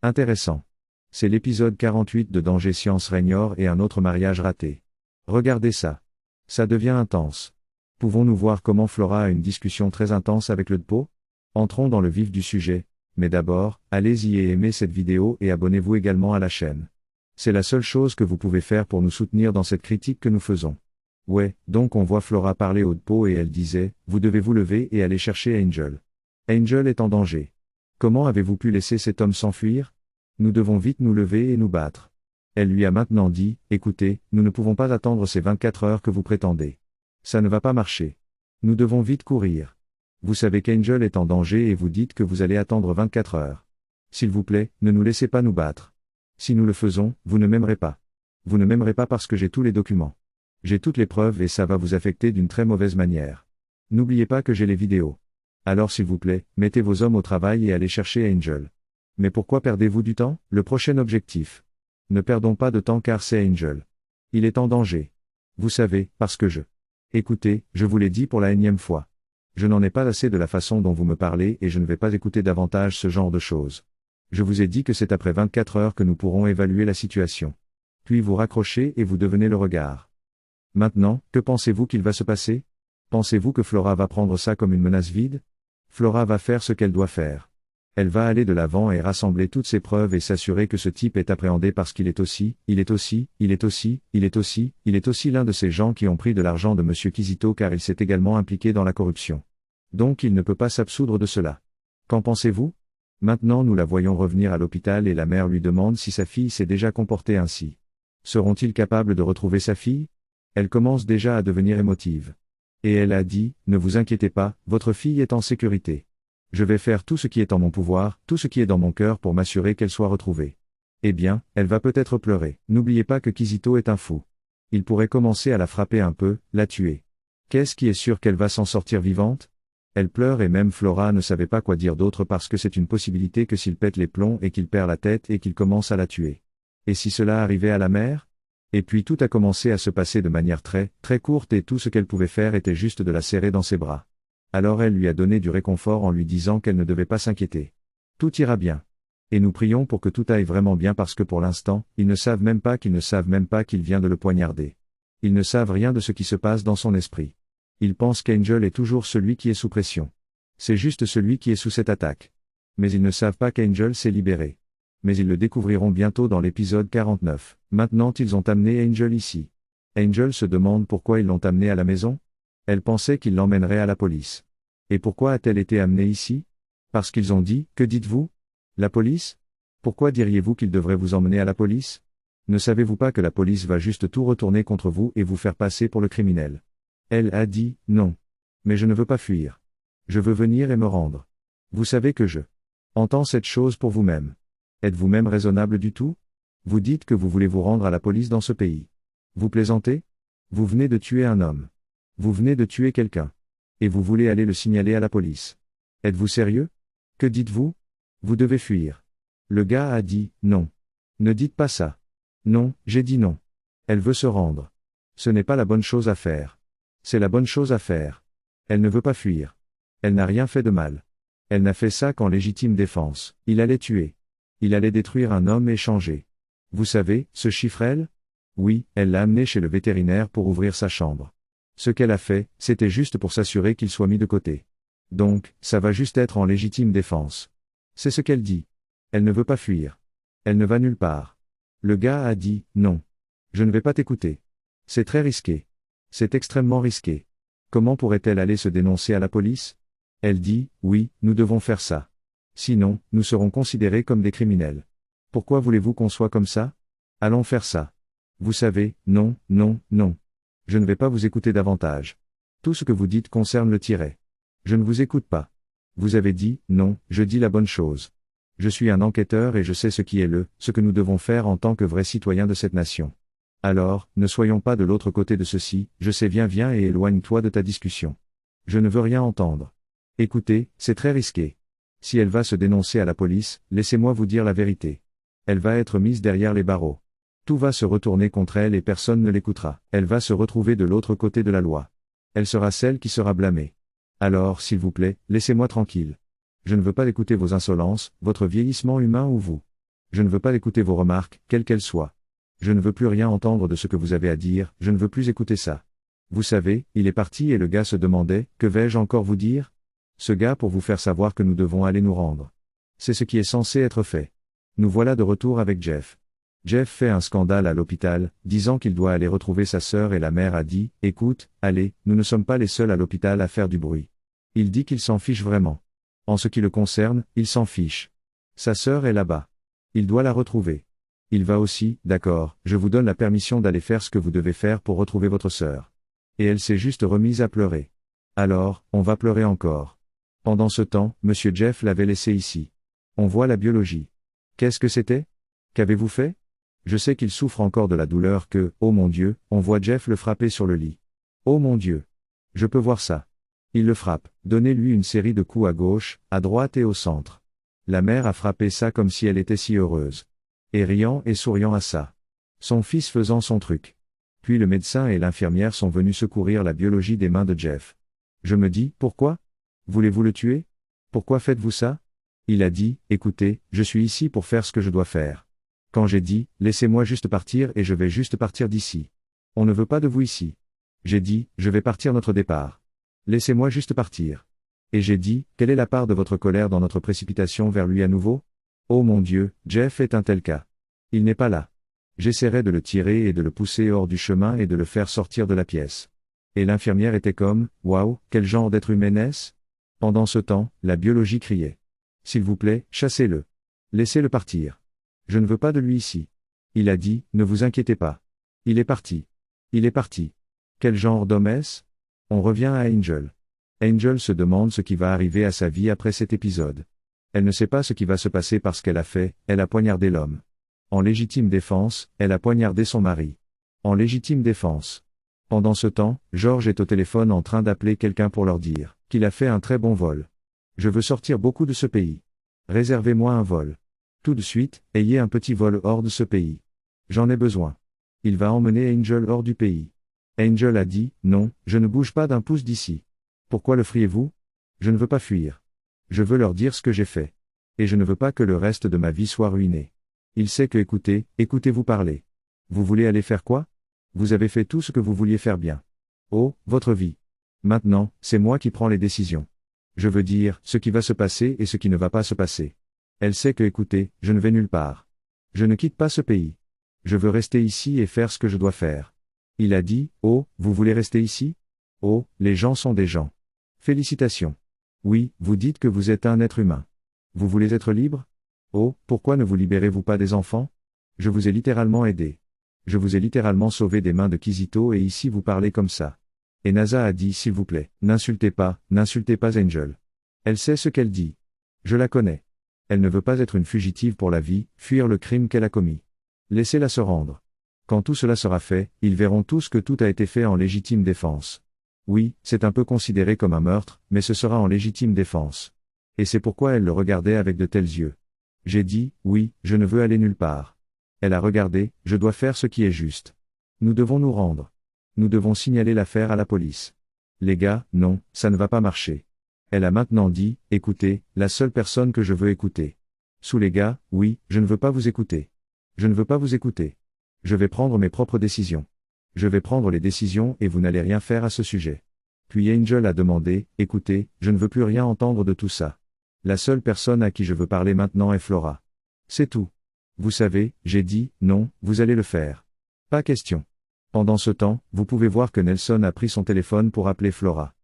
Intéressant. C'est l'épisode 48 de Danger Science Ragnor et un autre mariage raté. Regardez ça. Ça devient intense. Pouvons-nous voir comment Flora a une discussion très intense avec le Dpo? Entrons dans le vif du sujet, mais d'abord, allez-y et aimez cette vidéo et abonnez-vous également à la chaîne. C'est la seule chose que vous pouvez faire pour nous soutenir dans cette critique que nous faisons. Ouais, donc on voit Flora parler au Dpo et elle disait, vous devez vous lever et aller chercher Angel. Angel est en danger. Comment avez-vous pu laisser cet homme s'enfuir? Nous devons vite nous lever et nous battre. Elle lui a maintenant dit, écoutez, nous ne pouvons pas attendre ces 24 heures que vous prétendez. Ça ne va pas marcher. Nous devons vite courir. Vous savez qu'Angel est en danger et vous dites que vous allez attendre 24 heures. S'il vous plaît, ne nous laissez pas nous battre. Si nous le faisons, vous ne m'aimerez pas. Vous ne m'aimerez pas parce que j'ai tous les documents. J'ai toutes les preuves et ça va vous affecter d'une très mauvaise manière. N'oubliez pas que j'ai les vidéos. Alors s'il vous plaît, mettez vos hommes au travail et allez chercher Angel. Mais pourquoi perdez-vous du temps? Le prochain objectif. Ne perdons pas de temps car c'est Angel. Il est en danger. Vous savez, parce que Écoutez, je vous l'ai dit pour la énième fois. Je n'en ai pas assez de la façon dont vous me parlez et je ne vais pas écouter davantage ce genre de choses. Je vous ai dit que c'est après 24 heures que nous pourrons évaluer la situation. Puis vous raccrochez et vous devenez le regard. Maintenant, que pensez-vous qu'il va se passer? Pensez-vous que Flora va prendre ça comme une menace vide? Flora va faire ce qu'elle doit faire. Elle va aller de l'avant et rassembler toutes ses preuves et s'assurer que ce type est appréhendé parce qu'il est aussi l'un de ces gens qui ont pris de l'argent de Monsieur Kizito car il s'est également impliqué dans la corruption. Donc il ne peut pas s'absoudre de cela. Qu'en pensez-vous? Maintenant nous la voyons revenir à l'hôpital et la mère lui demande si sa fille s'est déjà comportée ainsi. Seront-ils capables de retrouver sa fille? Elle commence déjà à devenir émotive. Et elle a dit, ne vous inquiétez pas, votre fille est en sécurité. Je vais faire tout ce qui est en mon pouvoir, tout ce qui est dans mon cœur pour m'assurer qu'elle soit retrouvée. Eh bien, elle va peut-être pleurer. N'oubliez pas que Kizito est un fou. Il pourrait commencer à la frapper un peu, la tuer. Qu'est-ce qui est sûr qu'elle va s'en sortir vivante? Elle pleure et même Flora ne savait pas quoi dire d'autre parce que c'est une possibilité que s'il pète les plombs et qu'il perd la tête et qu'il commence à la tuer. Et si cela arrivait à la mère? Et puis tout a commencé à se passer de manière très courte et tout ce qu'elle pouvait faire était juste de la serrer dans ses bras. Alors elle lui a donné du réconfort en lui disant qu'elle ne devait pas s'inquiéter. Tout ira bien. Et nous prions pour que tout aille vraiment bien parce que pour l'instant, ils ne savent même pas qu'il vient de le poignarder. Ils ne savent rien de ce qui se passe dans son esprit. Ils pensent qu'Angel est toujours celui qui est sous pression. C'est juste celui qui est sous cette attaque. Mais ils ne savent pas qu'Angel s'est libéré. Mais ils le découvriront bientôt dans l'épisode 49. Maintenant ils ont amené Angel ici. Angel se demande pourquoi ils l'ont amené à la maison. Elle pensait qu'il l'emmènerait à la police. Et pourquoi a-t-elle été amenée ici? Parce qu'ils ont dit, que dites-vous? La police? Pourquoi diriez-vous qu'ils devraient vous emmener à la police? Ne savez-vous pas que la police va juste tout retourner contre vous et vous faire passer pour le criminel? Elle a dit, non. Mais je ne veux pas fuir. Je veux venir et me rendre. Vous savez que je entends cette chose pour vous-même. Êtes-vous même raisonnable du tout? Vous dites que vous voulez vous rendre à la police dans ce pays. Vous plaisantez? Vous venez de tuer un homme. Vous venez de tuer quelqu'un. Et vous voulez aller le signaler à la police. Êtes-vous sérieux? Que dites-vous? Vous devez fuir. Le gars a dit, non. Ne dites pas ça. Non, j'ai dit non. Elle veut se rendre. Ce n'est pas la bonne chose à faire. C'est la bonne chose à faire. Elle ne veut pas fuir. Elle n'a rien fait de mal. Elle n'a fait ça qu'en légitime défense. Il allait tuer. Il allait détruire un homme et changer. Vous savez, ce chiffrel? Oui, elle l'a amené chez le vétérinaire pour ouvrir sa chambre. Ce qu'elle a fait, c'était juste pour s'assurer qu'il soit mis de côté. Donc, ça va juste être en légitime défense. C'est ce qu'elle dit. Elle ne veut pas fuir. Elle ne va nulle part. Le gars a dit, non. Je ne vais pas t'écouter. C'est très risqué. C'est extrêmement risqué. Comment pourrait-elle aller se dénoncer à la police? Elle dit, oui, nous devons faire ça. Sinon, nous serons considérés comme des criminels. Pourquoi voulez-vous qu'on soit comme ça? Allons faire ça. Vous savez, non. Je ne vais pas vous écouter davantage. Tout ce que vous dites concerne le tiret. Je ne vous écoute pas. Vous avez dit, non, je dis la bonne chose. Je suis un enquêteur et je sais ce qui est ce que nous devons faire en tant que vrais citoyens de cette nation. Alors, ne soyons pas de l'autre côté de ceci, je sais viens et éloigne-toi de ta discussion. Je ne veux rien entendre. Écoutez, c'est très risqué. Si elle va se dénoncer à la police, laissez-moi vous dire la vérité. Elle va être mise derrière les barreaux. Tout va se retourner contre elle et personne ne l'écoutera. Elle va se retrouver de l'autre côté de la loi. Elle sera celle qui sera blâmée. Alors, s'il vous plaît, laissez-moi tranquille. Je ne veux pas écouter vos insolences, votre vieillissement humain ou vous. Je ne veux pas écouter vos remarques, quelles qu'elles soient. Je ne veux plus rien entendre de ce que vous avez à dire, je ne veux plus écouter ça. Vous savez, il est parti et le gars se demandait, que vais-je encore vous dire? Ce gars pour vous faire savoir que nous devons aller nous rendre. C'est ce qui est censé être fait. Nous voilà de retour avec Jeff. Jeff fait un scandale à l'hôpital, disant qu'il doit aller retrouver sa sœur et la mère a dit, écoute, allez, nous ne sommes pas les seuls à l'hôpital à faire du bruit. Il dit qu'il s'en fiche vraiment. En ce qui le concerne, il s'en fiche. Sa sœur est là-bas. Il doit la retrouver. Il va aussi, d'accord, je vous donne la permission d'aller faire ce que vous devez faire pour retrouver votre sœur. Et elle s'est juste remise à pleurer. Alors, on va pleurer encore. Pendant ce temps, Monsieur Jeff l'avait laissé ici. On voit la biologie. Qu'est-ce que c'était? Qu'avez-vous fait? Je sais qu'il souffre encore de la douleur que, oh mon Dieu, on voit Jeff le frapper sur le lit. Oh mon Dieu. Je peux voir ça. Il le frappe, donnez-lui une série de coups à gauche, à droite et au centre. La mère a frappé ça comme si elle était si heureuse. Et riant et souriant à ça. Son fils faisant son truc. Puis le médecin et l'infirmière sont venus secourir la biologie des mains de Jeff. Je me dis, pourquoi? Voulez-vous le tuer? Pourquoi faites-vous ça? Il a dit, écoutez, je suis ici pour faire ce que je dois faire. Quand j'ai dit, laissez-moi juste partir et je vais juste partir d'ici. On ne veut pas de vous ici. J'ai dit, je vais partir notre départ. Laissez-moi juste partir. Et j'ai dit, quelle est la part de votre colère dans notre précipitation vers lui à nouveau? Oh mon Dieu, Jeff est un tel cas. Il n'est pas là. J'essaierai de le tirer et de le pousser hors du chemin et de le faire sortir de la pièce. Et l'infirmière était comme, waouh, quel genre d'être humain est-ce? Pendant ce temps, la biologie criait. S'il vous plaît, chassez-le. Laissez-le partir. Je ne veux pas de lui ici. Il a dit, ne vous inquiétez pas. Il est parti. Il est parti. Quel genre d'homme est-ce? On revient à Angel. Angel se demande ce qui va arriver à sa vie après cet épisode. Elle ne sait pas ce qui va se passer parce qu'elle a fait, elle a poignardé l'homme. En légitime défense, elle a poignardé son mari. En légitime défense. Pendant ce temps, George est au téléphone en train d'appeler quelqu'un pour leur dire qu'il a fait un très bon vol. Je veux sortir beaucoup de ce pays. Réservez-moi un vol. Tout de suite, ayez un petit vol hors de ce pays. J'en ai besoin. Il va emmener Angel hors du pays. Angel a dit, non, je ne bouge pas d'un pouce d'ici. Pourquoi le feriez-vous? Je ne veux pas fuir. Je veux leur dire ce que j'ai fait. Et je ne veux pas que le reste de ma vie soit ruiné. Il sait que écoutez-vous parler. Vous voulez aller faire quoi? Vous avez fait tout ce que vous vouliez faire bien. Oh, votre vie. Maintenant, c'est moi qui prends les décisions. Je veux dire, ce qui va se passer et ce qui ne va pas se passer. Elle sait que je ne vais nulle part. Je ne quitte pas ce pays. Je veux rester ici et faire ce que je dois faire. Il a dit, oh, vous voulez rester ici? Oh, les gens sont des gens. Félicitations. Oui, vous dites que vous êtes un être humain. Vous voulez être libre? Oh, pourquoi ne vous libérez-vous pas des enfants? Je vous ai littéralement aidé. Je vous ai littéralement sauvé des mains de Kizito et ici vous parlez comme ça. Et NASA a dit s'il vous plaît, n'insultez pas Angel. Elle sait ce qu'elle dit. Je la connais. Elle ne veut pas être une fugitive pour la vie, fuir le crime qu'elle a commis. Laissez-la se rendre. Quand tout cela sera fait, ils verront tous que tout a été fait en légitime défense. Oui, c'est un peu considéré comme un meurtre, mais ce sera en légitime défense. Et c'est pourquoi elle le regardait avec de tels yeux. J'ai dit, oui, je ne veux aller nulle part. Elle a regardé, je dois faire ce qui est juste. Nous devons nous rendre. Nous devons signaler l'affaire à la police. Les gars, non, ça ne va pas marcher. Elle a maintenant dit, écoutez, la seule personne que je veux écouter. Sous les gars, oui, je ne veux pas vous écouter. Je ne veux pas vous écouter. Je vais prendre mes propres décisions. Je vais prendre les décisions et vous n'allez rien faire à ce sujet. Puis Angel a demandé, écoutez, je ne veux plus rien entendre de tout ça. La seule personne à qui je veux parler maintenant est Flora. C'est tout. Vous savez, j'ai dit, non, vous allez le faire. Pas question. Pendant ce temps, vous pouvez voir que Nelson a pris son téléphone pour appeler Flora.